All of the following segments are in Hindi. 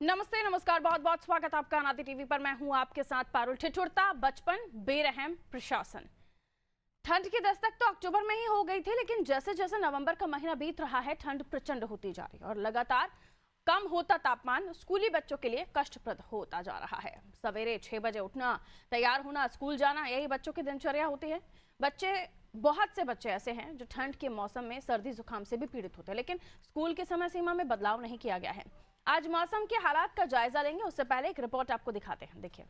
नमस्ते, नमस्कार, बहुत बहुत स्वागत आपका अनादि टीवी पर। मैं हूं आपके साथ पारुल। ठिठुरता बचपन, बेरहम प्रशासन। ठंड की दस्तक तो अक्टूबर में ही हो गई थी, लेकिन जैसे जैसे नवंबर का महीना बीत रहा है, ठंड प्रचंड होती जा रही है और लगातार कम होता तापमान स्कूली बच्चों के लिए कष्टप्रद होता जा रहा है। सवेरे 6 बजे उठना, तैयार होना, स्कूल जाना, यही बच्चों की दिनचर्या होती है। बहुत से बच्चे ऐसे हैं जो ठंड के मौसम में सर्दी जुकाम से भी पीड़ित होते हैं, लेकिन स्कूल की समय सीमा में बदलाव नहीं किया गया है। आज मौसम के हालात का जायजा लेंगे, उससे पहले एक रिपोर्ट आपको दिखाते हैं, देखिए।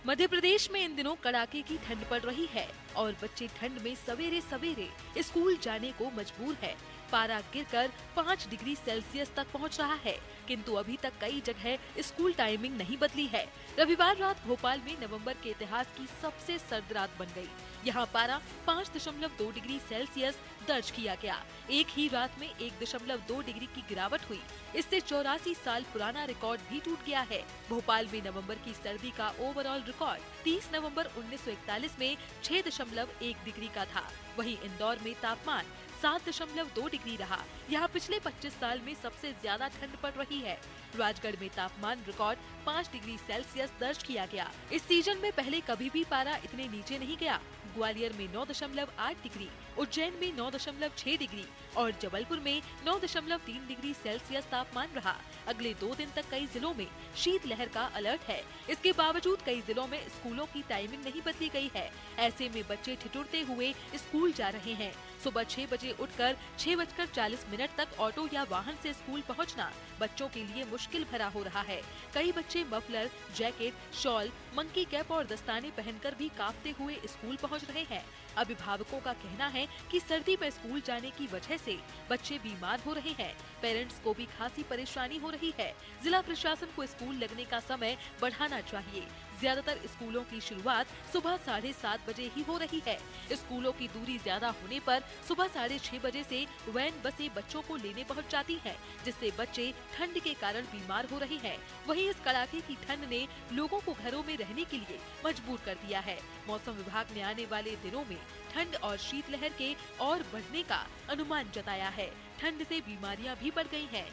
मध्य प्रदेश में इन दिनों कड़ाके की ठंड पड़ रही है और बच्चे ठंड में सवेरे सवेरे स्कूल जाने को मजबूर है। पारा गिरकर 5 डिग्री सेल्सियस तक पहुंच रहा है, किंतु अभी तक कई जगह स्कूल टाइमिंग नहीं बदली है। रविवार रात भोपाल में नवंबर के इतिहास की सबसे सर्द रात बन गई। यहाँ पारा 5.2 डिग्री सेल्सियस दर्ज किया गया। एक ही रात में 1.2 डिग्री की गिरावट हुई। इससे 84 साल पुराना रिकॉर्ड भी टूट गया है। भोपाल में नवंबर की सर्दी का ओवरऑल रिकॉर्ड 30 नवंबर 1941 में 6.1 डिग्री का था। वहीं इंदौर में तापमान 7.2 डिग्री रहा। यहाँ पिछले 25 साल में सबसे ज्यादा ठंड पड़ रही है। राजगढ़ में तापमान रिकॉर्ड 5 डिग्री सेल्सियस दर्ज किया गया। इस सीजन में पहले कभी भी पारा इतने नीचे नहीं गया। ग्वालियर में 9.8 डिग्री, उज्जैन में 9.6 डिग्री और जबलपुर में 9.3 डिग्री सेल्सियस तापमान रहा। अगले 2 दिन तक कई जिलों में शीतलहर का अलर्ट है। इसके बावजूद कई जिलों में स्कूलों की टाइमिंग नहीं बदली गई है। ऐसे में बच्चे ठिठुरते हुए स्कूल जा रहे हैं। सुबह 6 बजे उठकर 6:40 तक ऑटो या वाहन से स्कूल पहुंचना बच्चों के लिए मुश्किल भरा हो रहा है। कई बच्चे muffler, jacket, shawl, monkey cap और दस्ताने पहनकर भी कांपते हुए स्कूल पहुंच रहे हैं। अभिभावकों का कहना है कि सर्दी में स्कूल जाने की वजह से बच्चे बीमार हो रहे हैं। पेरेंट्स को भी खासी परेशानी हो रही है। जिला प्रशासन को स्कूल लगने का समय बढ़ाना चाहिए। ज्यादातर स्कूलों की शुरुआत सुबह 7:30 बजे ही हो रही है। स्कूलों की दूरी ज्यादा होने पर सुबह 6:30 बजे से वैन बसें बच्चों को लेने पहुंच जाती हैं, जिससे बच्चे ठंड के कारण बीमार हो रहे हैं। वहीं इस कड़ाके की ठंड ने लोगों को घरों में रहने के लिए मजबूर कर दिया है। मौसम विभाग ने आने वाले दिनों में ठंड और शीतलहर के और बढ़ने का अनुमान जताया है। ठंड से बीमारियां भी बढ़ गई हैं।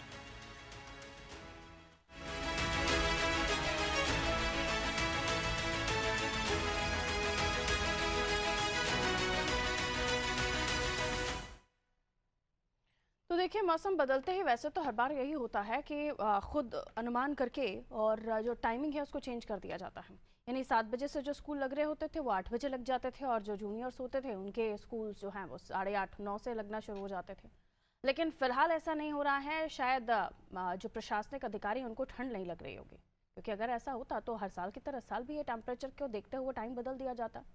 तो देखिए, मौसम बदलते ही वैसे तो हर बार यही होता है कि खुद अनुमान करके और जो टाइमिंग है उसको चेंज कर दिया जाता है। यानी 7 बजे से जो स्कूल लग रहे होते थे वो 8 बजे लग जाते थे, और जो जूनियर्स होते थे उनके स्कूल जो हैं वो 8:30 9 से लगना शुरू हो जाते थे। लेकिन फिलहाल ऐसा नहीं हो रहा है। शायद जो प्रशासनिक अधिकारी उनको ठंड नहीं लग रही होगी, क्योंकि अगर ऐसा होता तो हर साल की तरह साल भी ये टेम्परेचर को देखते हुए टाइम बदल दिया जाता।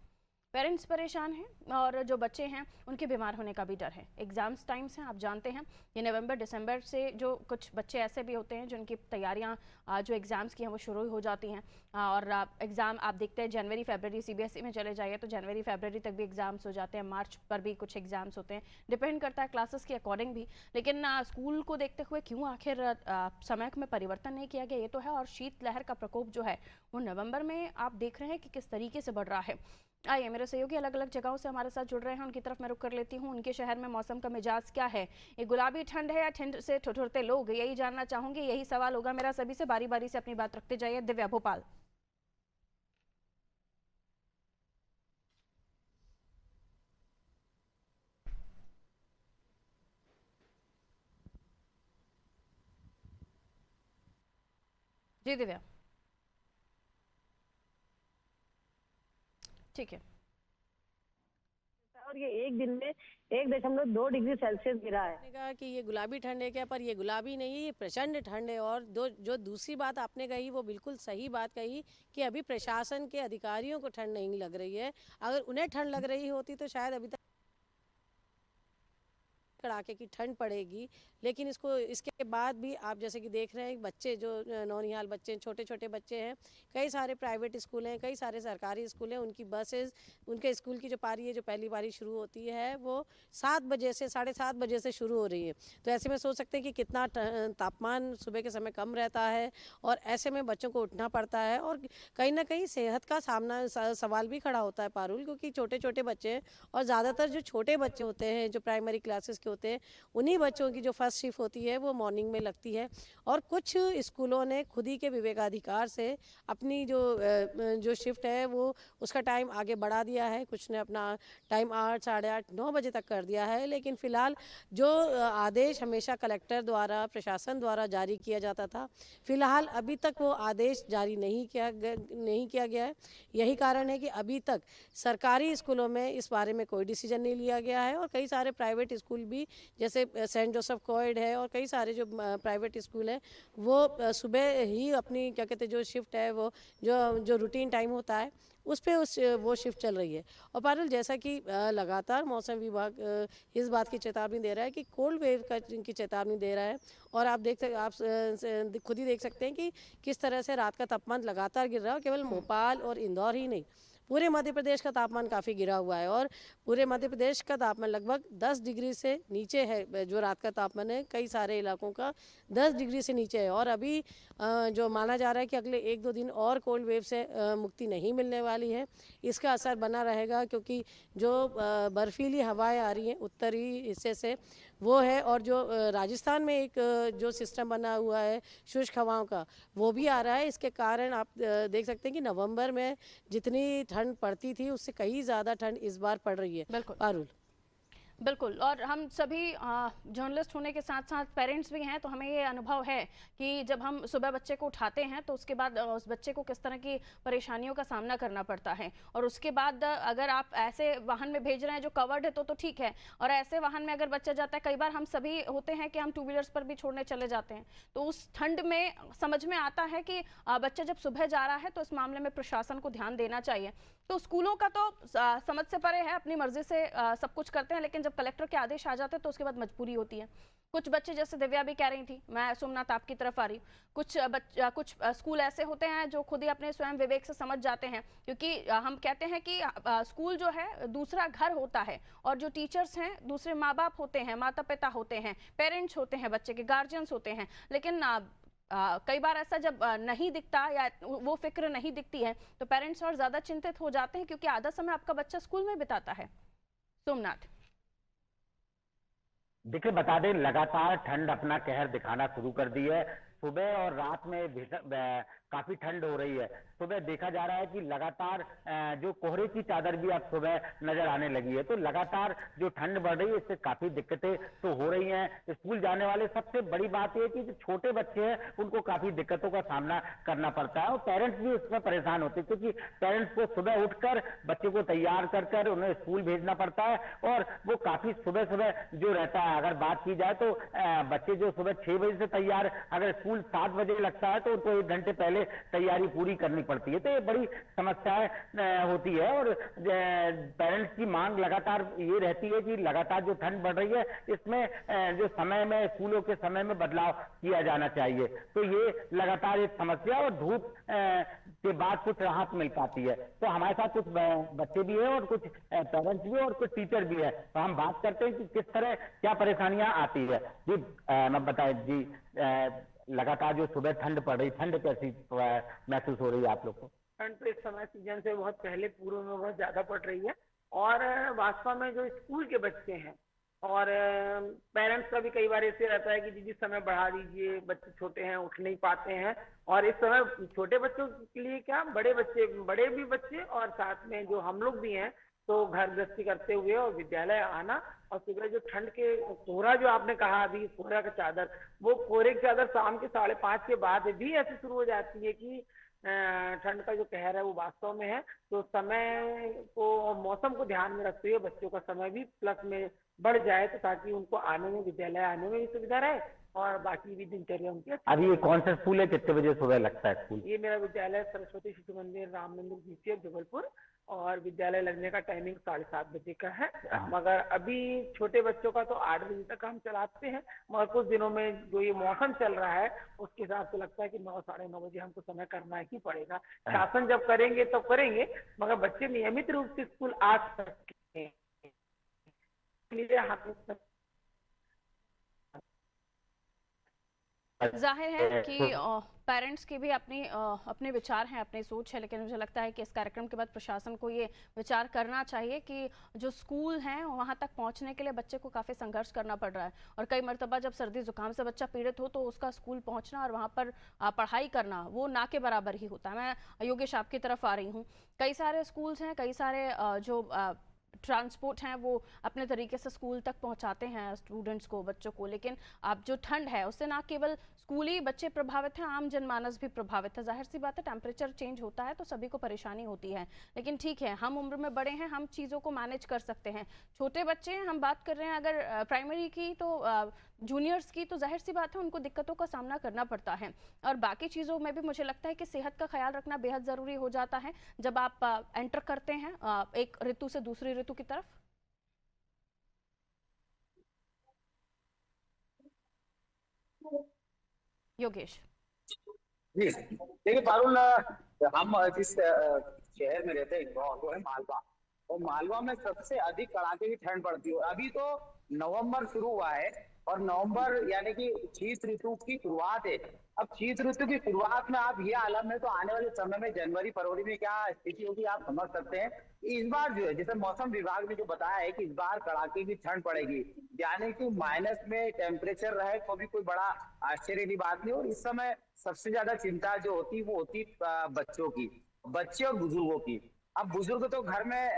पेरेंट्स परेशान हैं और जो बच्चे हैं उनके बीमार होने का भी डर है। एग्जाम्स टाइम्स हैं, आप जानते हैं, ये नवंबर दिसंबर से जो कुछ बच्चे ऐसे भी होते हैं जिनकी तैयारियां जो एग्ज़ाम्स की हैं वो शुरू हो जाती हैं। और एग्ज़ाम आप देखते हैं जनवरी फरवरी, सीबीएसई में चले जाइए तो जनवरी फरवरी तक भी एग्ज़ाम्स हो जाते हैं, मार्च पर भी कुछ एग्ज़ाम्स होते हैं, डिपेंड करता है क्लासेस के अकॉर्डिंग भी। लेकिन स्कूल को देखते हुए क्यों आखिर समय में परिवर्तन नहीं किया गया, ये तो है। और शीतलहर का प्रकोप जो है वो नवंबर में आप देख रहे हैं कि किस तरीके से बढ़ रहा है। आइए, मेरे सहयोगी अलग अलग जगहों से हमारे साथ जुड़ रहे हैं, उनकी तरफ मैं रुख कर लेती हूं। उनके शहर में मौसम का मिजाज क्या है? ये गुलाबी ठंड है या ठंड से ठिठुरते लोग? यही जानना चाहूंगी, यही सवाल होगा मेरा सभी से। बारी बारी से अपनी बात रखते जाइए। दिव्या, भोपाल। जी दिव्या, ठीक है। और ये एक दिन में 1.2 डिग्री सेल्सियस गिरा है। आपने कहा कि ये गुलाबी ठंड है क्या, पर ये गुलाबी नहीं है, ये प्रचंड ठंड है। और जो दूसरी बात आपने कही वो बिल्कुल सही बात कही कि अभी प्रशासन के अधिकारियों को ठंड नहीं लग रही है। अगर उन्हें ठंड लग रही होती तो शायद अभी तक कड़ाके की ठंड पड़ेगी, लेकिन इसके बाद भी आप जैसे कि देख रहे हैं बच्चे जो नौनिहाल बच्चे, छोटे छोटे बच्चे हैं, कई सारे प्राइवेट स्कूल हैं, कई सारे सरकारी स्कूल हैं, उनकी बसेस, उनके स्कूल की जो पारी है, जो पहली पारी शुरू होती है वो 7 बजे से 7:30 बजे से शुरू हो रही है। तो ऐसे में सोच सकते हैं कि कितना तापमान सुबह के समय कम रहता है और ऐसे में बच्चों को उठना पड़ता है और कहीं ना कहीं सेहत का सवाल भी खड़ा होता है पारुल, क्योंकि छोटे छोटे बच्चे हैं और ज़्यादातर जो छोटे बच्चे होते हैं जो प्राइमरी क्लासेस के होते हैं, उन्हीं बच्चों की जो फर्स्ट शिफ्ट होती है वो मॉर्निंग में लगती है। और कुछ स्कूलों ने खुद ही के विवेकाधिकार से अपनी जो शिफ्ट है वो उसका टाइम आगे बढ़ा दिया है। कुछ ने अपना टाइम 8, 8:30, 9 बजे तक कर दिया है, लेकिन फिलहाल जो आदेश हमेशा कलेक्टर द्वारा, प्रशासन द्वारा जारी किया जाता था, फिलहाल अभी तक वो आदेश जारी नहीं किया गया है। यही कारण है कि अभी तक सरकारी स्कूलों में इस बारे में कोई डिसीजन नहीं लिया गया है और कई सारे प्राइवेट स्कूल भी, जैसे सेंट जोसेफ कोएड है और कई सारे जो प्राइवेट स्कूल हैं, वो सुबह ही अपनी क्या कहते हैं जो शिफ्ट है, वो जो रूटीन टाइम होता है उस पे वो शिफ्ट चल रही है। और पारुल, जैसा कि लगातार मौसम विभाग इस बात की चेतावनी दे रहा है कि कोल्ड वेव की चेतावनी दे रहा है और आप खुद ही देख सकते हैं कि किस तरह से रात का तापमान लगातार गिर रहा है। और केवल भोपाल और इंदौर ही नहीं, पूरे मध्य प्रदेश का तापमान काफ़ी गिरा हुआ है और पूरे मध्य प्रदेश का तापमान लगभग 10 डिग्री से नीचे है। जो रात का तापमान है कई सारे इलाकों का 10 डिग्री से नीचे है और अभी जो माना जा रहा है कि अगले 1-2 दिन और कोल्ड वेव से मुक्ति नहीं मिलने वाली है। इसका असर बना रहेगा क्योंकि जो बर्फीली हवाएं आ रही हैं उत्तरी हिस्से से, वो है, और जो राजस्थान में एक जो सिस्टम बना हुआ है शुष्क हवाओं का, वो भी आ रहा है। इसके कारण आप देख सकते हैं कि नवंबर में जितनी ठंड पड़ती थी उससे कहीं ज़्यादा ठंड इस बार पड़ रही है। बिल्कुल पारुल, बिल्कुल। और हम सभी जर्नलिस्ट होने के साथ साथ पेरेंट्स भी हैं, तो हमें ये अनुभव है कि जब हम सुबह बच्चे को उठाते हैं तो उसके बाद उस बच्चे को किस तरह की परेशानियों का सामना करना पड़ता है। और उसके बाद अगर आप ऐसे वाहन में भेज रहे हैं जो कवर्ड है तो ठीक है, और ऐसे वाहन में अगर बच्चा जाता है, कई बार हम सभी होते हैं कि हम 2 व्हीलर्स पर भी छोड़ने चले जाते हैं, तो उस ठंड में समझ में आता है कि बच्चा जब सुबह जा रहा है तो इस मामले में प्रशासन को ध्यान देना चाहिए। तो स्कूलों का तो समझ से परे है, अपनी मर्जी से सब कुछ करते हैं, लेकिन जब कलेक्टर के आदेश आ जाते हैं तो उसके बाद मजबूरी होती है। कुछ बच्चे, जैसे दिव्या भी कह रही थी, मैं सोमनाथ आपकी तरफ आ रही हूँ, कुछ स्कूल ऐसे होते हैं जो खुद ही अपने स्वयं विवेक से समझ जाते हैं, क्योंकि हम कहते हैं कि स्कूल जो है दूसरा घर होता है और जो टीचर्स हैं दूसरे माँ बाप होते हैं, माता पिता होते हैं, पेरेंट्स होते हैं, बच्चे के गार्जियंस होते हैं। लेकिन कई बार ऐसा जब नहीं दिखता या वो फिक्र नहीं दिखती है तो पेरेंट्स और ज्यादा चिंतित हो जाते हैं, क्योंकि आधा समय आपका बच्चा स्कूल में बिताता है। सोमनाथ, देखिए, बता दें, लगातार ठंड अपना कहर दिखाना शुरू कर दी है। सुबह और रात में काफी ठंड हो रही है। सुबह देखा जा रहा है कि लगातार जो कोहरे की चादर भी अब सुबह नजर आने लगी है। तो लगातार जो ठंड बढ़ रही है इससे काफी दिक्कतें तो हो रही हैं स्कूल जाने वाले। सबसे बड़ी बात यह कि जो छोटे बच्चे हैं उनको काफी दिक्कतों का सामना करना पड़ता है और पेरेंट्स भी इसमें परेशान होते हैं, क्योंकि पेरेंट्स को सुबह उठकर बच्चे को तैयार कर उन्हें स्कूल भेजना पड़ता है और वो काफी सुबह सुबह जो रहता है। अगर बात की जाए तो बच्चे जो सुबह 6 बजे से तैयार, अगर स्कूल 7 बजे लगता है तो उनको 1 घंटे पहले तैयारी पूरी करनी पड़ती है। तो ये बड़ी समस्याएं होती है और पेरेंट्स की मांग लगातार ये रहती है कि लगातार जो ठंड बढ़ रही है इसमें जो समय में, स्कूलों के समय में बदलाव किया जाना चाहिए। तो ये लगातार एक समस्या, और धूप के बाद कुछ राहत मिल पाती है। तो हमारे साथ कुछ बच्चे भी हैं और कुछ पेरेंट्स भी और कुछ टीचर भी है, तो हम बात करते हैं कि किस तरह क्या परेशानियां आती है। जी मैं बताएं जी, लगातार जो सुबह ठंड पड़ रही, ठंड कैसी महसूस हो रही है आप लोग को? ठंड तो इस समय सीजन से बहुत पहले पूर्व में बहुत ज्यादा पड़ रही है और वास्तव में जो स्कूल के बच्चे हैं और पेरेंट्स का भी कई बार ऐसे रहता है कि दीदी समय बढ़ा दीजिए, बच्चे छोटे हैं, उठ नहीं पाते हैं। और इस समय छोटे बच्चों के लिए क्या, बड़े भी बच्चे और साथ में जो हम लोग भी हैं, तो घर गृहस्थी करते हुए और विद्यालय आना, और सुबह जो ठंड के कोहरा जो आपने कहा अभी, कोहरा का चादर, वो कोहरे की चादर शाम के 5:30 के बाद भी ऐसी शुरू हो जाती है कि ठंड का जो कहर है वो वास्तव में है। तो समय को और मौसम को ध्यान में रखते हुए बच्चों का समय भी प्लस में बढ़ जाए, तो ताकि उनको आने में, विद्यालय आने में भी सुविधा रहे और बाकी भी दिनचर्या उनकी अच्छी अभी ये चल रही कौन सा स्कूल है, कितने बजे सुबह लगता है स्कूल? है। ये मेरा विद्यालय सरस्वती शिशु मंदिर राम मंदिर GCF जबलपुर, और विद्यालय लगने का टाइमिंग 7:30 बजे का है। हाँ। मगर अभी छोटे बच्चों का तो 8 बजे तक हम चलाते हैं, मगर कुछ दिनों में जो ये मौसम चल रहा है उसके हिसाब से लगता है कि 9 साढ़े 9 बजे हमको समय करना ही पड़ेगा। शासन जब करेंगे तो करेंगे, मगर बच्चे नियमित रूप से स्कूल आ सके इसलिए हम जाहिर है कि पेरेंट्स की भी अपने विचार हैं, अपनी सोच है, लेकिन मुझे लगता है कि इस कार्यक्रम के बाद प्रशासन को ये विचार करना चाहिए कि जो स्कूल हैं वहाँ तक पहुँचने के लिए बच्चे को काफ़ी संघर्ष करना पड़ रहा है, और कई मरतबा जब सर्दी जुकाम से बच्चा पीड़ित हो तो उसका स्कूल पहुँचना और वहाँ पर पढ़ाई करना वो ना के बराबर ही होता है। मैं योगेश आपकी तरफ आ रही हूँ, कई सारे स्कूल्स हैं, कई सारे जो ट्रांसपोर्ट हैं वो अपने तरीके से स्कूल तक पहुंचाते हैं स्टूडेंट्स को, बच्चों को, लेकिन अब जो ठंड है उससे ना केवल स्कूली बच्चे प्रभावित हैं, आम जनमानस भी प्रभावित है। जाहिर सी बात है, टेम्परेचर चेंज होता है तो सभी को परेशानी होती है, लेकिन ठीक है, हम उम्र में बड़े हैं, हम चीज़ों को मैनेज कर सकते हैं। छोटे बच्चे हैं, हम बात कर रहे हैं अगर प्राइमरी की तो जूनियर्स की, तो जाहिर सी बात है उनको दिक्कतों का सामना करना पड़ता है। और बाकी चीज़ों में भी मुझे लगता है कि सेहत का ख्याल रखना बेहद ज़रूरी हो जाता है जब आप एंटर करते हैं एक ऋतु से दूसरी ऋतु की तरफ। योगेश जी देखिए पारुल, हम जिस शहर में रहते हैं इंदौर, वो है मालवा, और मालवा में सबसे अधिक कड़ाके की ठंड पड़ती है। अभी तो नवंबर शुरू हुआ है और नवंबर यानी कि शीत ऋतु की शुरुआत है। अब शीत ऋतु की शुरुआत में आप ये आलम है, तो आने वाले समय में जनवरी फरवरी में क्या स्थिति होगी आप समझ सकते हैं। इस बार जो है, जैसे मौसम विभाग ने जो बताया है कि इस बार कड़ाके की ठंड पड़ेगी, यानी कि माइनस में टेम्परेचर रहे तो भी कोई बड़ा आश्चर्य की बात नहीं। और इस समय सबसे ज्यादा चिंता जो होती वो होती बच्चों की, बच्चे और बुजुर्गों की। अब बुजुर्ग तो घर में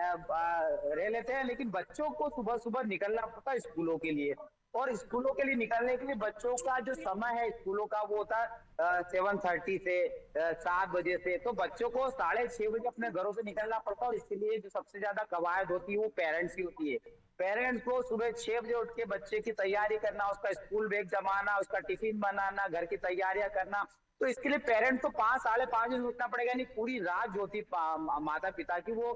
रह लेते हैं, लेकिन बच्चों को सुबह सुबह निकलना पड़ता है स्कूलों के लिए, और स्कूलों के लिए निकलने के लिए बच्चों का जो समय है स्कूलों का वो होता है 7:30 से 7 बजे से। तो बच्चों को 6:30 बजे अपने घरों से निकलना पड़ता है, और इसके लिए जो सबसे ज्यादा कवायद होती है वो पेरेंट्स की होती है। पेरेंट्स को सुबह 6 बजे उठ के बच्चे की तैयारी करना, उसका स्कूल बैग जमाना, उसका टिफिन बनाना, घर की तैयारियां करना। तो इसके लिए पेरेंट्स को 5 साढ़े 5 बजे उठना पड़ेगा, यानी पूरी रात जो होती माता पिता की वो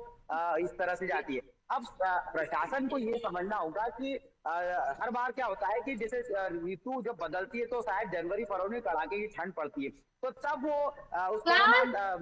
इस तरह से जाती है। अब प्रशासन को ये समझना होगा कि हर बार क्या होता है कि जैसे ऋतु जब बदलती है तो शायद जनवरी फरवरी में कड़ाके की ठंड पड़ती है, तो तब वो उस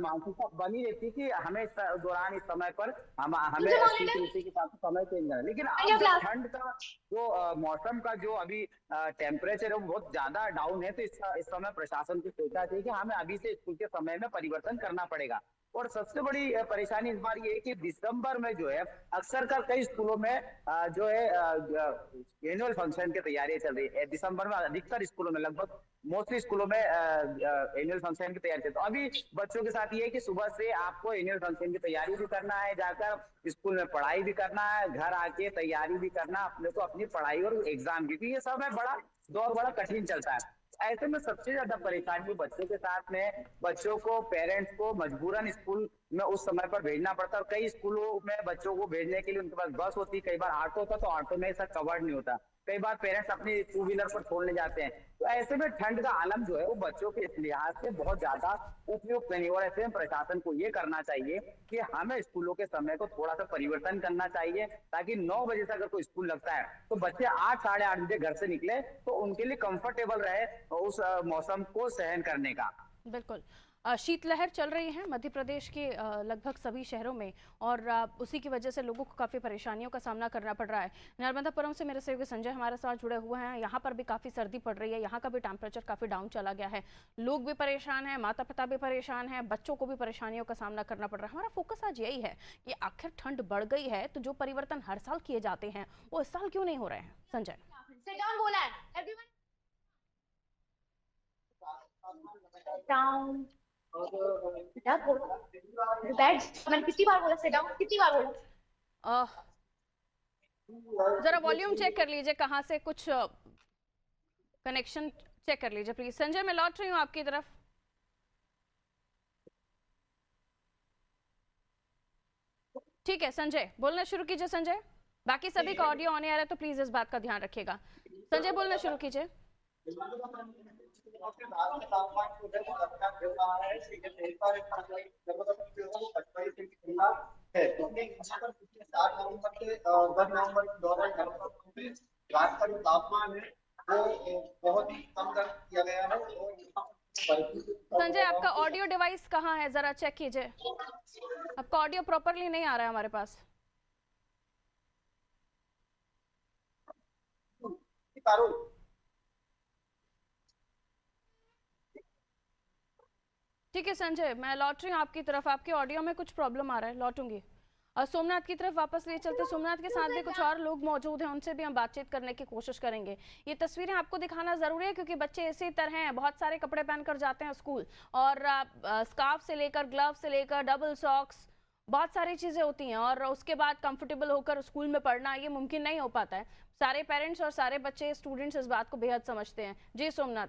मानसिकता बनी रहती है कि हमें इस दौरान इस समय पर हमें शीत ऋतु के साथ समय चेंज करना है। लेकिन अब जब ठंड का जो मौसम का जो अभी टेम्परेचर है वो बहुत ज्यादा डाउन है, तो इस समय प्रशासन को सोचना चाहिए कि हमें अभी से स्कूल के समय में परिवर्तन करना पड़ेगा। और सबसे बड़ी परेशानी इस बार ये है कि दिसंबर में जो है अक्सर का कई स्कूलों में जो है एनुअल फंक्शन की तैयारियां चल रही है। दिसंबर में अधिकतर स्कूलों में, लगभग मोस्टली स्कूलों में एनुअल फंक्शन की तैयारी चल रही है। तो अभी बच्चों के साथ ये है कि सुबह से आपको एनुअल फंक्शन की तैयारी भी करना है, जाकर स्कूल में पढ़ाई भी करना है, घर आके तैयारी भी करना अपने को, अपनी पढ़ाई और एग्जाम की, ये सब है बड़ा दौर बड़ा कठिन चलता है। ऐसे में सबसे ज्यादा परेशानी बच्चों के साथ में, बच्चों को पेरेंट्स को मजबूरन स्कूल में उस समय पर भेजना पड़ता है। और कई स्कूलों में बच्चों को भेजने के लिए उनके पास बस होती, कई बार ऑटो होता, तो ऑटो में ऐसा कवर्ड नहीं होता, कई बार पेरेंट्स अपनी 2 व्हीलर पर छोड़ने जाते हैं। तो ऐसे में ठंड का आलम जो है वो बच्चों के लिहाज से बहुत ज्यादा उपयुक्त नहीं। और ऐसे में प्रशासन को ये करना चाहिए कि हमें स्कूलों के समय को थोड़ा सा परिवर्तन करना चाहिए, ताकि 9 बजे से अगर कोई स्कूल लगता है तो बच्चे 8 साढ़े 8 बजे घर से निकले तो उनके लिए कंफर्टेबल रहे उस मौसम को सहन करने का। बिल्कुल, शीतलहर चल रही है मध्य प्रदेश के लगभग सभी शहरों में, और उसी की वजह से लोगों को काफ़ी परेशानियों का सामना करना पड़ रहा है। नर्मदापुरम से मेरे सहयोगी संजय हमारे साथ जुड़े हुए हैं, यहाँ पर भी काफ़ी सर्दी पड़ रही है, यहाँ का भी टेम्परेचर काफ़ी डाउन चला गया है, लोग भी परेशान हैं, माता पिता भी परेशान हैं, बच्चों को भी परेशानियों का सामना करना पड़ रहा है। हमारा फोकस आज यही है कि आखिर ठंड बढ़ गई है तो जो परिवर्तन हर साल किए जाते हैं वो इस साल क्यों नहीं हो रहे हैं। संजय मैंने कितनी बार बोला सिट डाउन, कितनी बार बोला। जरा वॉल्यूम चेक कर लीजिए, कहाँ से कुछ कनेक्शन चेक कर लीजिए प्लीज। संजय, मैं लौट रही हूँ आपकी तरफ। ठीक है संजय, बोलना शुरू कीजिए। संजय, बाकी सभी का ऑडियो ऑन एयर है तो प्लीज इस बात का ध्यान रखिएगा। संजय बोलना शुरू कीजिए। रात का जो तापमान है वो बहुत ही कम कर दिया गया है संजय, आपका ऑडियो डिवाइस कहाँ है, जरा चेक कीजिए। आपका ऑडियो प्रॉपरली नहीं आ रहा है हमारे पास। ठीक है संजय, मैं लौट रही हूँ आपकी तरफ। आपके ऑडियो में कुछ प्रॉब्लम आ रहा है, लौटूंगी। और सोमनाथ की तरफ वापस ले चलते। सोमनाथ के साथ भी कुछ और लोग मौजूद हैं, उनसे भी हम बातचीत करने की कोशिश करेंगे। ये तस्वीरें आपको दिखाना जरूरी है क्योंकि बच्चे इसी तरह हैं, बहुत सारे कपड़े पहनकर जाते हैं स्कूल, और स्कार्फ से लेकर ग्लव से लेकर डबल सॉक्स, बहुत सारी चीजें होती हैं, और उसके बाद कंफर्टेबल होकर स्कूल में पढ़ना ये मुमकिन नहीं हो पाता है। सारे पेरेंट्स और सारे बच्चे, स्टूडेंट्स इस बात को बेहद समझते हैं। जी सोमनाथ।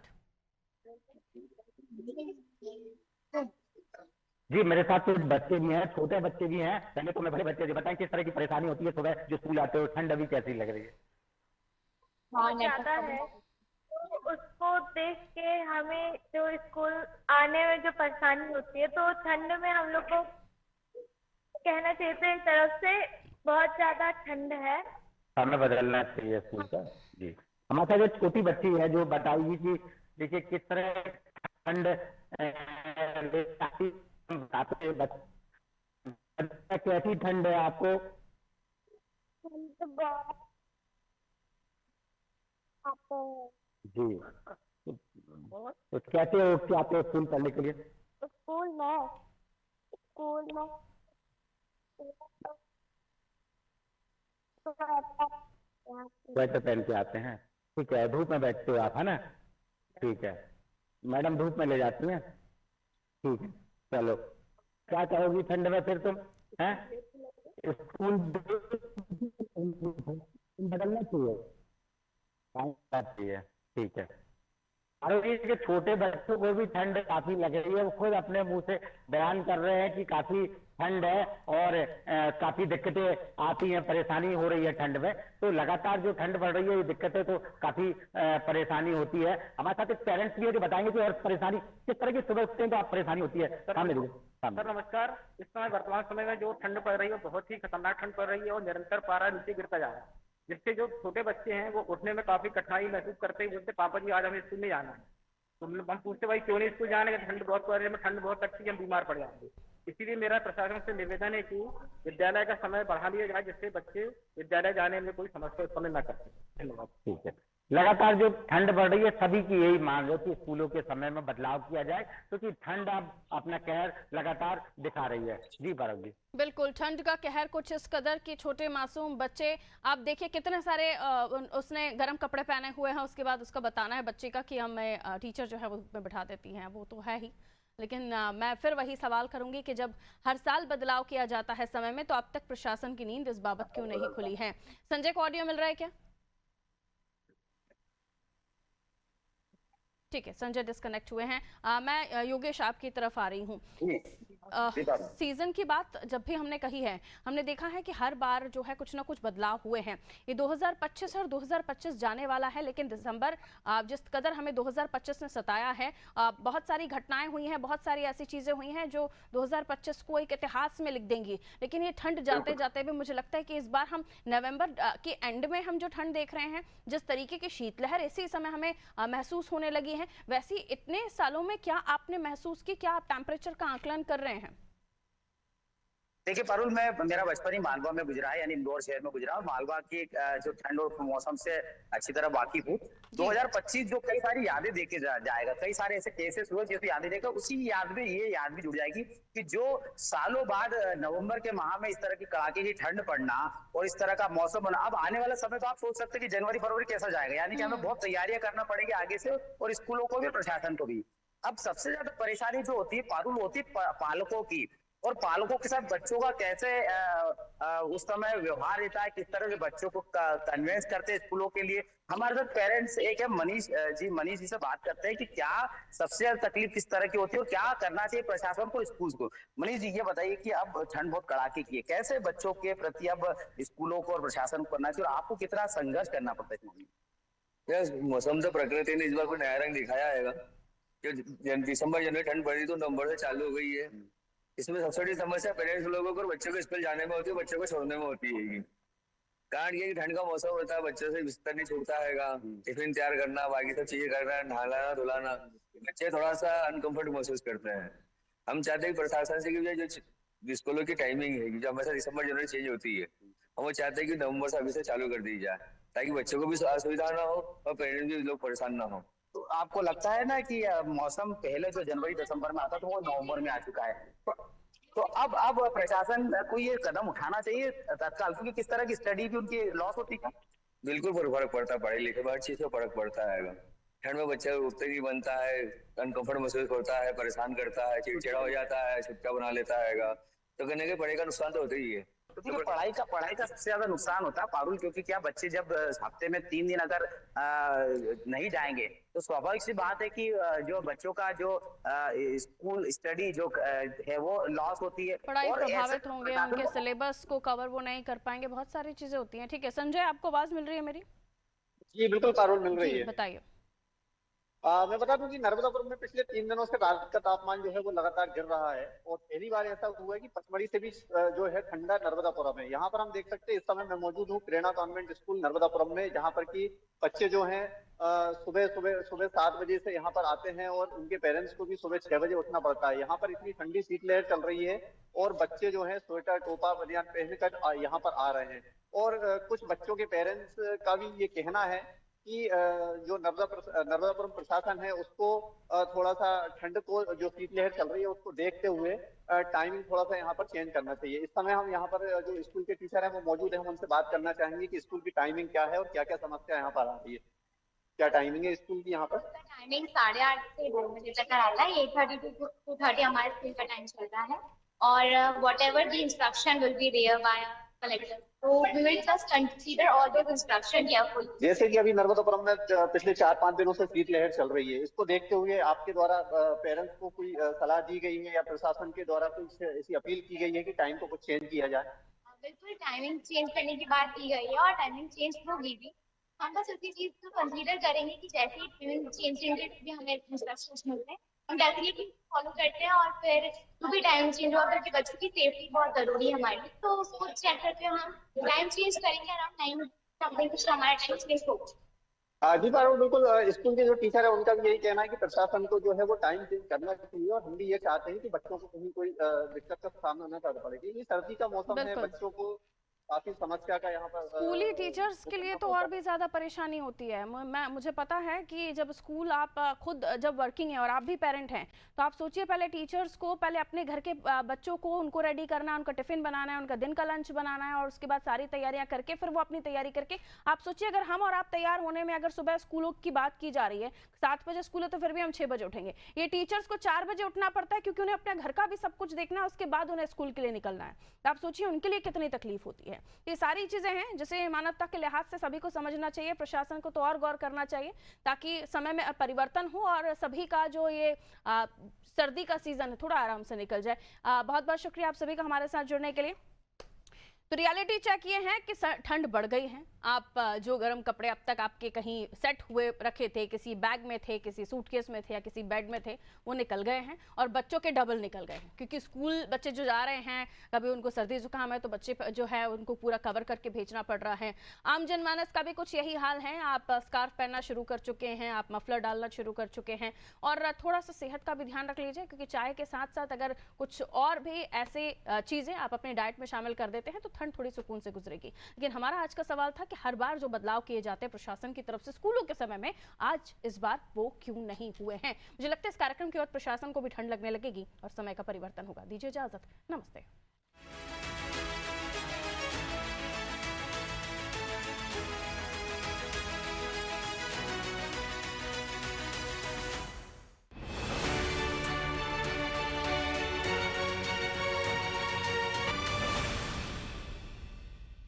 जी, मेरे साथ कुछ बच्चे भी हैं, छोटे बच्चे भी हैं। पहले तो मैं बड़े बच्चे बताएं किस तरह की परेशानी होती है सुबह जो स्कूल आते हो, ठंड अभी कैसी लग रही है? ज्यादा है, तो उसको देख के हमें जो स्कूल आने में जो परेशानी होती है, तो ठंड में हम लोग को कहना चाहिए तो एक तरफ से बहुत ज्यादा ठंड है, समय बदलना चाहिए स्कूल का। जी, हमारे साथ जो छोटी बच्ची है जो बताएगी कि देखिए किस तरह ठंड कैसी ठंड है आपको? जी, तो कैसे उठ के आते हो स्कूल पढ़ने के लिए? स्कूल में स्वेटर पहन के आते हैं, ठीक है। धूप में बैठते हो आप, है ना? ठीक है, मैडम धूप में ले जाती हैं, ठीक है। चलो, क्या कहोगी ठंड में फिर तुम? हैं स्कूल बदलना चाहिए, ठीक है। और ये छोटे बच्चों को भी ठंड काफी लग रही है, वो खुद अपने मुंह से बयान कर रहे हैं कि काफी ठंड है और काफी दिक्कतें आती हैं, परेशानी हो रही है ठंड में। तो लगातार जो ठंड बढ़ रही है, ये दिक्कतें तो काफी परेशानी होती है। हमारे साथ एक पेरेंट्स भी है जो बताएंगे कि और परेशानी किस तरह की सुबह उठते हैं तो आप परेशानी होती है। सामने सर नमस्कार। इस समय वर्तमान समय में जो ठंड पड़ रही है बहुत ही खतरनाक ठंड पड़ रही है और निरंतर पारा नीचे गिरता जा रहा है, जिससे जो छोटे बच्चे हैं वो उठने में काफी कठिनाई महसूस करते हैं। बोलते पापा जी आज हमें स्कूल नहीं जाना है, तो हम पूछते भाई क्यों नहीं स्कूल जाने का? ठंड बहुत पड़ रही है, ठंड बहुत लगती है, हम बीमार पड़ जाएंगे। इसीलिए मेरा प्रशासन से निवेदन है कि विद्यालय का समय बढ़ा लिया जाए, जिससे बच्चे विद्यालय जाने में कोई समस्या उत्पन्न न कर सके। धन्यवाद। ठीक है। लगातार जो ठंड बढ़ रही है, सभी की यही मांग है कि स्कूलों के समय में बदलाव किया जाए, क्योंकि ठंड अब अपना कहर लगातार दिखा रही है। जी पारक जी। बिल्कुल, ठंड का कहर कुछ इस कदर कि छोटे मासूम बच्चे, आप देखिए कितने सारे उसने गर्म कपड़े पहने हुए हैं, उसके बाद उसका बताना है बच्चे का कि हमें टीचर जो है वो में बिठा देती हैं, वो तो है ही। लेकिन मैं फिर वही सवाल करूंगी कि जब हर साल बदलाव किया जाता है समय में, तो अब तक प्रशासन की नींद इस बाबत क्यों नहीं खुली है? संजय को ऑडियो मिल रहा है क्या? ठीक है, संजय डिस्कनेक्ट हुए हैं। मैं योगेश आपकी तरफ आ रही हूँ। सीजन की बात जब भी हमने कही है, हमने देखा है कि हर बार जो है कुछ ना कुछ बदलाव हुए हैं। ये 2025 और 2025 जाने वाला है, लेकिन दिसंबर जिस कदर हमें 2025 ने सताया है, बहुत सारी घटनाएं हुई हैं, बहुत सारी ऐसी चीजें हुई हैं जो 2025 को एक इतिहास में लिख देंगी। लेकिन ये ठंड जाते जाते भी मुझे लगता है कि इस बार हम नवंबर के एंड में हम जो ठंड देख रहे हैं, जिस तरीके की शीतलहर इसी समय हमें महसूस होने लगी है, वैसी इतने सालों में क्या आपने महसूस की? क्या आप टेम्परेचर का आकलन कर रहे हैं? देखिए पारुल, मेरा बचपन ही मालवा में गुजरा है, यानी इंदौर शहर में गुजरा। मालवा की जो ठंड और मौसम से अच्छी तरह वाकिफ हूँ। 2025 जो कई सारी यादें देके जाएगा, कई सारे ऐसे केसेस हुए जो यादें देगा, उसी याद में ये याद भी जुड़ जाएगी कि जो सालों बाद नवंबर के माह में इस तरह की कड़ाके की ठंड पड़ना और इस तरह का मौसम होना, अब आने वाला समय तो आप सोच सकते हैं कि जनवरी फरवरी कैसा जाएगा, यानी कि हमें बहुत तैयारियां करना पड़ेगी आगे से, और स्कूलों को भी प्रशासन को भी। अब सबसे ज्यादा परेशानी जो होती है पारुल, होती है पालकों की, और पालकों के साथ बच्चों का कैसे उस समय व्यवहार रहता है, किस तरह से बच्चों को कन्वेंस करते हैं स्कूलों के लिए। हमारे साथ पेरेंट्स एक है मनीष जी से बात करते हैं कि क्या सबसे ज्यादा तकलीफ किस तरह की होती है और क्या करना चाहिए प्रशासन को, स्कूल को। मनीष जी ये बताइए कि अब ठंड बहुत कड़ाके की है, कैसे बच्चों के प्रति अब स्कूलों को और प्रशासन को करना चाहिए और आपको कितना संघर्ष करना पड़ता है इसमें? यार मौसम तो प्रकृति ने इस बार कोई नया रंग दिखाया है कि दिसंबर जनवरी ठंड पड़ी तो नवंबर से चालू हो गई है। इसमें सबसे बड़ी समस्या पेरेंट्स लोगों को और बच्चों को स्कूल जाने में होती है, बच्चों को छोड़ने में होती है। कारण ये कि ठंड का मौसम होता है, बच्चों से बिस्तर नहीं छूटता हैगा, टिफिन तैयार करना, बाकी सब चीजें करना, नहलाना धुलाना, बच्चे थोड़ा सा अनकंफर्ट महसूस करते हैं। हम चाहते हैं कि प्रशासन से कि जो स्कूलों की टाइमिंग है जो हमेशा दिसंबर जनवरी चेंज होती है, हम वो चाहते हैं कि नवंबर से अभी से चालू कर दी जाए, ताकि बच्चों को भी असुविधा ना हो और पेरेंट्स भी लोग परेशान ना हो। तो आपको लगता है ना कि मौसम पहले जो जनवरी दिसंबर में आता था वो नवंबर में आ चुका है, तो अब प्रशासन को ये कदम उठाना चाहिए तत्काल, क्योंकि किस तरह की स्टडी भी उनकी लॉस होती है। बिल्कुल फर्क पड़ता है, पढ़ाई लिखे हर चीज में फर्क पड़ता है। ठंड में बच्चा उठते नहीं बनता है, अनकंफर्ट महसूस होता है, परेशान करता है, चिड़चिड़ा हो जाता है, छुटका बना लेता है, तो कहने के पढ़ाई का नुकसान तो होता ही है। तो देखिए पढ़ाई का सबसे ज्यादा नुकसान होता है पारुल, क्योंकि क्या बच्चे जब हफ्ते में 3 दिन अगर नहीं जाएंगे तो स्वाभाविक सी बात है कि जो बच्चों का जो स्कूल स्टडी जो है वो लॉस होती है, पढ़ाई और प्रभावित होंगे, उनके सिलेबस को कवर वो नहीं कर पाएंगे, बहुत सारी चीजें होती हैं। ठीक है संजय, आपको आवाज मिल रही है मेरी? जी बिल्कुल पारुल, मिल रही है। बताइए। मैं बता दूं कि नर्मदापुरम में पिछले 3 दिनों से रात का तापमान जो है वो लगातार गिर रहा है, और पहली बार ऐसा हुआ है कि पचमढ़ी से भी जो है ठंडा नर्मदापुरम है। यहाँ पर हम देख सकते हैं, इस समय मैं मौजूद हूँ प्रेरणा कॉन्वेंट स्कूल नर्मदापुरम में, जहाँ पर की बच्चे जो हैं सुबह 7 बजे से यहाँ पर आते हैं, और उनके पेरेंट्स को भी सुबह 6 बजे उठना पड़ता है। यहाँ पर इतनी ठंडी शीतलहर चल रही है, और बच्चे जो है स्वेटर टोपा बनियान पहनकर यहाँ पर आ रहे हैं। और कुछ बच्चों के पेरेंट्स का भी ये कहना है कि जो नर्मदापुरम प्रशासन है उसको थोड़ा सा ठंड को जो शीतलहर चल रही है उसको देखते हुए टाइमिंग थोड़ा सा यहाँ पर चेंज करना चाहिए। इस समय हम यहाँ पर जो स्कूल के टीचर हैं वो मौजूद है, हम उनसे बात करना चाहेंगे कि स्कूल की टाइमिंग क्या है और क्या क्या समस्या यहाँ पर आ रही है। क्या टाइमिंग है स्कूल की यहाँ पर? टाइमिंग 8:30 से 2 बजे तक का रहता है। 8:30 to 2:30 हमारे स्कूल का टाइम चलता है, और whatever the instruction will be there by collector, so we will just consider all those instruction carefully। जैसे कि अभी नर्मदापुरम में पिछले 4-5 दिनों से शीतलहर चल रही है, इसको देखते हुए आपके द्वारा पेरेंट्स को कोई सलाह दी गई है या प्रशासन के द्वारा कोई ऐसी अपील की गई है कि टाइम को कुछ चेंज किया जाए? बिल्कुल टाइमिंग चेंज करने की बात की गई है, और टाइमिंग चेंज होगी भी। हम बस उसी चीज को कंसीडर करेंगे कि जैसे ही टाइमिंग चेंज भी हमें इंस्ट्रक्शंस मिलते हैं हम डेफिनेटली फॉलो करते हैं, और फिर जो भी टाइम चेंज होगा, क्योंकि बच्चों की सेफ्टी बहुत जरूरी है हमारे लिए, तो उसको चेक करके हम टाइम चेंज करेंगे। अराउंड 9 समथिंग कुछ हमारा टाइम चेंज होगा। जी पारुल, बिल्कुल स्कूल के जो टीचर है उनका भी यही कहना है कि प्रशासन को जो है वो टाइम चेंज करना चाहिए, और हम भी ये चाहते हैं कि बच्चों को कहीं कोई दिक्कत का सामना न करना पड़े, क्योंकि सर्दी का मौसम है, बच्चों को काफी समस्या का यहाँ पर स्कूली टीचर्स के लिए तो और भी ज्यादा परेशानी होती है। मुझे पता है कि जब स्कूल आप खुद जब वर्किंग है और आप भी पेरेंट हैं, तो आप सोचिए पहले टीचर्स को पहले अपने घर के बच्चों को उनको रेडी करना, उनका टिफिन बनाना है, उनका दिन का लंच बनाना है, और उसके बाद सारी तैयारियां करके फिर वो अपनी तैयारी करके, आप सोचिए अगर हम और आप तैयार होने में अगर सुबह स्कूलों की बात की जा रही है, 7 बजे स्कूल है तो फिर भी हम 6 बजे उठेंगे, ये टीचर्स को 4 बजे उठना पड़ता है, क्योंकि उन्हें अपने घर का भी सब कुछ देखना है, उसके बाद उन्हें स्कूल के लिए निकलना है। तो आप सोचिए उनके लिए कितनी तकलीफ होती है। ये सारी चीजें हैं जिसे मानवता के लिहाज से सभी को समझना चाहिए, प्रशासन को तो और गौर करना चाहिए, ताकि समय में परिवर्तन हो और सभी का जो ये सर्दी का सीजन है थोड़ा आराम से निकल जाए। बहुत बहुत शुक्रिया आप सभी का हमारे साथ जुड़ने के लिए। तो रियलिटी चेक ये है कि ठंड बढ़ गई है। आप जो गर्म कपड़े अब तक आपके कहीं सेट हुए रखे थे, किसी बैग में थे, किसी सूटकेस में थे या किसी बेड में थे, वो निकल गए हैं, और बच्चों के डबल निकल गए हैं, क्योंकि स्कूल बच्चे जो जा रहे हैं, कभी उनको सर्दी जुकाम है तो बच्चे जो है उनको पूरा कवर करके भेजना पड़ रहा है। आम जनमानस का भी कुछ यही हाल है। आप स्कार्फ पहनना शुरू कर चुके हैं, आप मफलर डालना शुरू कर चुके हैं, और थोड़ा सा सेहत का भी ध्यान रख लीजिए, क्योंकि चाय के साथ साथ अगर कुछ और भी ऐसे चीज़ें आप अपने डाइट में शामिल कर देते हैं तो ठंड थोड़ी सुकून से गुजरेगी। लेकिन हमारा आज का सवाल था कि हर बार जो बदलाव किए जाते हैं प्रशासन की तरफ से स्कूलों के समय में, आज इस बार वो क्यों नहीं हुए हैं। मुझे लगता है इस कार्यक्रम के बाद प्रशासन को भी ठंड लगने लगेगी और समय का परिवर्तन होगा। दीजिए इजाजत, नमस्ते।